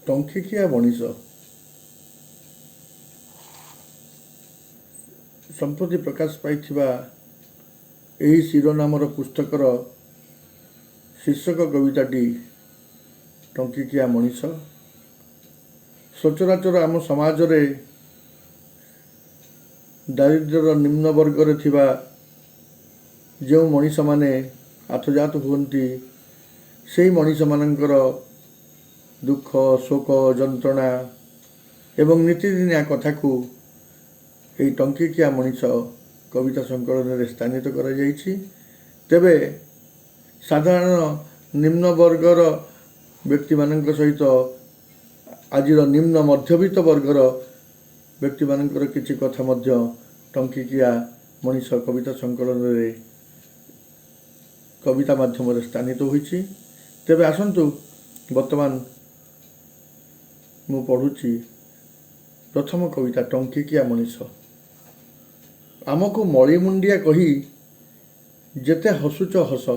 ଟଙ୍କିକିଆ ମଣିଷ। ସମ୍ପ୍ରତି ପ୍ରକାଶ ପାଇଥିବା ଏହି ଶିରୋନାମର ପୁସ୍ତକର ଶୀର୍ଷକ କବିତାଟି ଟଙ୍କିକିଆ ମଣିଷ। ସଚରାଚର ଆମ ସମାଜରେ ଦାରିଦ୍ର୍ୟର ନିମ୍ନ ବର୍ଗରେ ଥିବା ଯେଉଁ ମଣିଷମାନେ ଆତଜାତ ହୁଅନ୍ତି, ସେହି ମଣିଷମାନଙ୍କର ଦୁଃଖ, ଶୋକ, ଯନ୍ତ୍ରଣା ଏବଂ ନୀତିଦିନିଆ କଥାକୁ ଏହି ଟଙ୍କିକିଆ ମଣିଷ କବିତା ସଂକଳନରେ ସ୍ଥାନିତ କରାଯାଇଛି। ତେବେ ସାଧାରଣ ନିମ୍ନ ବର୍ଗର ବ୍ୟକ୍ତିମାନଙ୍କ ସହିତ ଆଜିର ନିମ୍ନ ମଧ୍ୟବିତ୍ତ ବର୍ଗର ବ୍ୟକ୍ତିମାନଙ୍କର କିଛି କଥା ମଧ୍ୟ ଟଙ୍କିକିଆ ମଣିଷ କବିତା ସଂକଳନରେ କବିତା ମାଧ୍ୟମରେ ସ୍ଥାନିତ ହୋଇଛି। ତେବେ ଆସନ୍ତୁ ବର୍ତ୍ତମାନ ମୁଁ ପଢ଼ୁଛି ପ୍ରଥମ କବିତା ଟଙ୍କିକିଆ ମଣିଷ। ଆମକୁ ମଳିମୁଣ୍ଡିଆ କହି ଯେତେ ହସୁଛ ହସ,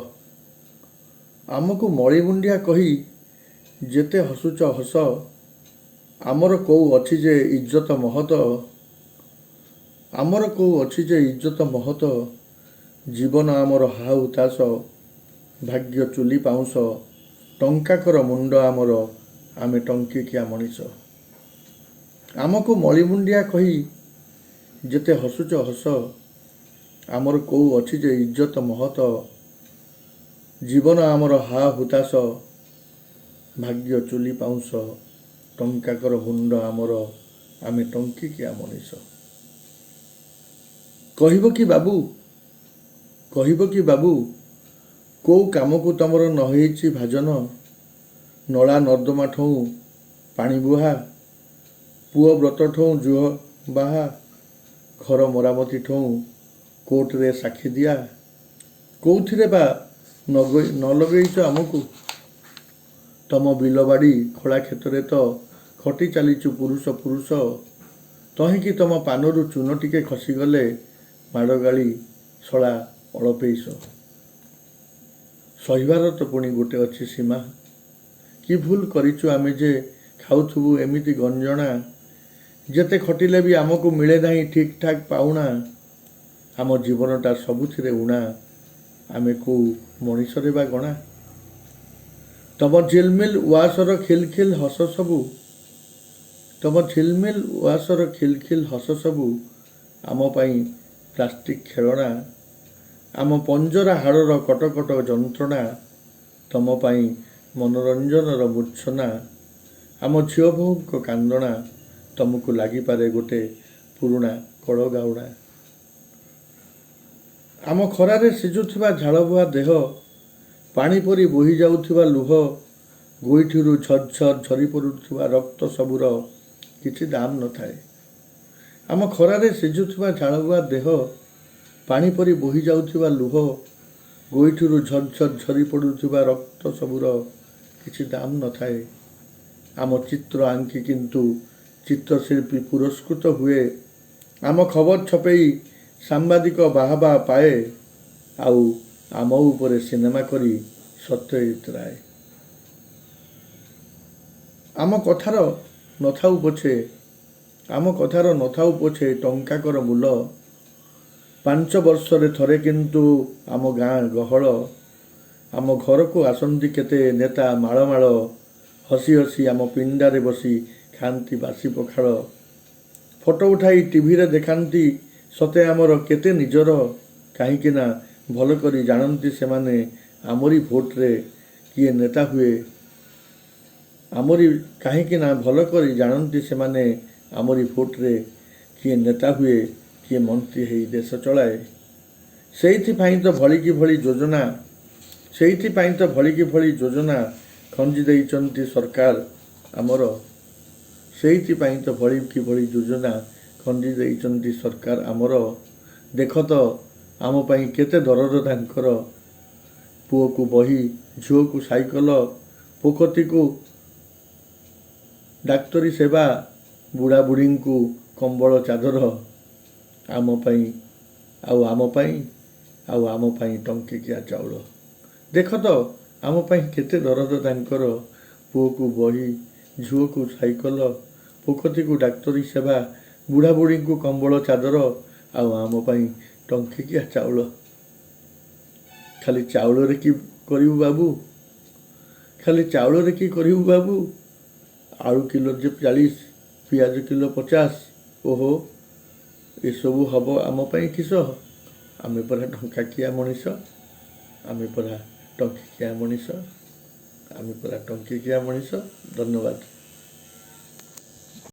ଆମକୁ ମଳିମୁଣ୍ଡିଆ କହି ଯେତେ ହସୁଛ ହସ, ଆମର କୋଉ ଅଛି ଯେ ଇଜ୍ଜତ ମହତ, ଆମର କୋଉ ଅଛି ଯେ ଇଜ୍ଜତ ମହତ, ଜୀବନ ଆମର ହା ହୁତାଶ, ଭାଗ୍ୟ ଚୁଲି ପାଉଁଶ, ଟଙ୍କାକର ମୁଣ୍ଡ ଆମର, ଆମେ ଟଙ୍କିକିଆ ମଣିଷ। ଆମକୁ ମଳିମୁଣ୍ଡିଆ କହି ଯେତେ ହସୁଛ ହସ, ଆମର କୋଉ ଅଛି ଯେ ଇଜ୍ଜତ ମହତ, ଜୀବନ ଆମର ହା ହୁତାଶ, ଭାଗ୍ୟ ଚୁଲି ପାଉଁଶ, ଟଙ୍କାକର ମୁଣ୍ଡ ଆମର, ଆମେ ଟଙ୍କିକିଆ ମଣିଷ। କହିବ କି ବାବୁ, କହିବ କି ବାବୁ, କୋଉ କାମକୁ ତମର ନ ହେଇଛି ଭାଜନ, ନଳା ନର୍ଦ୍ଦମା ଠଉଁ ପାଣି ବୁହା, ପୁଅ ବ୍ରତ ଠଉଁ ଜୁହ ବାହା, ଘର ମରାମତି ଠଉଁ କୋର୍ଟରେ ସାକ୍ଷୀ ଦିଆ, କୋଉଥିରେ ବା ନ ଲଗେଇଛ ଆମକୁ, ତମ ବିଲବାଡ଼ି ଖୋଳା କ୍ଷେତରେ ତ ଖଟି ଚାଲିଛୁ ପୁରୁଷ ପୁରୁଷ, ତହିଁକି ତମ ପାନରୁ ଚୂନ ଟିକେ ଖସିଗଲେ ମାଡ଼ଗାଳି ଶଳା ଅଳପେଇଶ। ସହିବାର ତ ପୁଣି ଗୋଟେ ଅଛି ସୀମା, କି ଭୁଲ କରିଛୁ ଆମେ ଯେ ଖାଉଥିବୁ ଏମିତି ଗଞ୍ଜଣା, ଯେତେ ଖଟିଲେ ବି ଆମକୁ ମିଳେ ନାହିଁ ଠିକ୍ ଠାକ୍ ପାଉଣା, ଆମ ଜୀବନଟା ସବୁଥିରେ ଉଣା, ଆମେ କୋଉ ମଣିଷରେ ବା ଗଣା। ତମ ଝିଲମିଲ ଉଆସର ଖିଲଖିଲ ହସ ସବୁ, ତମ ଝିଲମିଲ ଉଆସର ଖିଲଖିଲ ହସ ସବୁ, ଆମ ପାଇଁ ପ୍ଲାଷ୍ଟିକ ଖେଳଣା, ଆମ ପଞ୍ଜରା ହାଡ଼ର କଟକଟ ଯନ୍ତ୍ରଣା, ତମ ପାଇଁ ମନୋରଞ୍ଜନର ମୂର୍ଚ୍ଛନା, ଆମ ଝିଅ ବୋହୂଙ୍କ କାନ୍ଦଣା, ତମକୁ ଲାଗିପାରେ ଗୋଟେ ପୁରୁଣା କଳଗାଉଣା। ଆମ ଖରାରେ ସିଝୁଥିବା ଝାଳବୁହା ଦେହ, ପାଣି ପରି ବୋହି ଯାଉଥିବା ଲୁହ, ଗୋଇଠିରୁ ଝରଝର ଝରି ପଡ଼ୁଥିବା ରକ୍ତ ସବୁର କିଛି ଦାମ ନଥାଏ। ଆମ ଖରାରେ ସିଝୁଥିବା ଝାଳବୁହା ଦେହ, ପାଣି ପରି ବୋହି ଯାଉଥିବା ଲୁହ, ଗୋଇଠିରୁ ଝରଝର ଝରି ପଡ଼ୁଥିବା ରକ୍ତ ସବୁର କିଛି ଦାମ ନଥାଏ। ଆମ ଚିତ୍ର ଆଙ୍କି କିନ୍ତୁ ଚିତ୍ରଶିଳ୍ପୀ ପୁରସ୍କୃତ ହୁଏ, ଆମ ଖବର ଛପେଇ ସାମ୍ବାଦିକ ବାହାବା ପାଏ, ଆଉ ଆମ ଉପରେ ସିନେମା କରି ସତ୍ୟଜିତ ରାୟ। ଆମ କଥାର ନଥାଉ ପଛେ, ଆମ କଥାର ନଥାଉ ପଛେ ଟଙ୍କାକର ମୂଲ, 5 ବର୍ଷରେ ଥରେ କିନ୍ତୁ ଆମ ଗାଁ ଗହଳ, ଆମ ଘରକୁ ଆସନ୍ତି କେତେ ନେତା ମାଳ ମାଳ, ହସି ହସି ଆମ ପିଣ୍ଡାରେ ବସି ଖାଆନ୍ତି ବାସି ପଖାଳ, ଫଟୋ ଉଠାଇ ଟିଭିରେ ଦେଖାନ୍ତି ସତେ ଆମର କେତେ ନିଜର, କାହିଁକି ନା ଭଲ କରି ଜାଣନ୍ତି ସେମାନେ ଆମରି ଭୋଟରେ କିଏ ନେତା ହୁଏ, କାହିଁକି ନା ଭଲ କରି ଜାଣନ୍ତି ସେମାନେ ଆମରି ଭୋଟରେ କିଏ ନେତା ହୁଏ, କିଏ ମନ୍ତ୍ରୀ ହେଇ ଦେଶ ଚଳାଏ। ସେଇଥିପାଇଁ ତ ଭଳିକି ଭଳି ଯୋଜନା, ସେଇଥିପାଇଁ ତ ଭଳିକି ଭଳି ଯୋଜନା ଖଞ୍ଜି ଦେଇଛନ୍ତି ସରକାର ଆମର, ସେଇଥିପାଇଁ ତ ଭଳିକି ଭଳି ଯୋଜନା ଖଞ୍ଜି ଦେଇଛନ୍ତି ସରକାର ଆମର। ଦେଖ ତ ଆମ ପାଇଁ କେତେ ଦରଦ ତାଙ୍କର, ପୁଅକୁ ବହି, ଝିଅକୁ ସାଇକଲ, ପୋଖତୀକୁ ଡାକ୍ତରୀ ସେବା, ବୁଢ଼ାବୁଢ଼ୀଙ୍କୁ କମ୍ବଳ ଚାଦର, ଆମ ପାଇଁ ଆଉ ଆମ ପାଇଁ ଆଉ ଆମ ପାଇଁ ଟଙ୍କିକିଆ ଚାଉଳ। ଦେଖ ତ ଆମ ପାଇଁ କେତେ ଦରଦ ତାଙ୍କର, ପୁଅକୁ ବହି, ଝୁଅକୁ ସାଇକଲ, ପୋଖତୀକୁ ଡାକ୍ତରୀ ସେବା, ବୁଢ଼ାବୁଢ଼ୀଙ୍କୁ କମ୍ବଳ ଚାଦର, ଆଉ ଆମ ପାଇଁ ଟଙ୍କିକିଆ ଚାଉଳ। ଖାଲି ଚାଉଳରେ କି କରିବୁ ବାବୁ? ଖାଲି ଚାଉଳରେ କି କରିବୁ ବାବୁ? ଆଳୁ କିଲୋ ଯେ 40, ପିଆଜ କିଲୋ 50। ଓହୋ, ଏସବୁ ହବ ଆମ ପାଇଁ କିସ? ଆମେ ପରା ଟଙ୍କାକିଆ ମଣିଷ, ଆମେ ପରା ଟଙ୍କିକିଆ ମଣିଷ, ଆମେ ପରା ଟଙ୍କିକିଆ ମଣିଷ। ଧନ୍ୟବାଦ।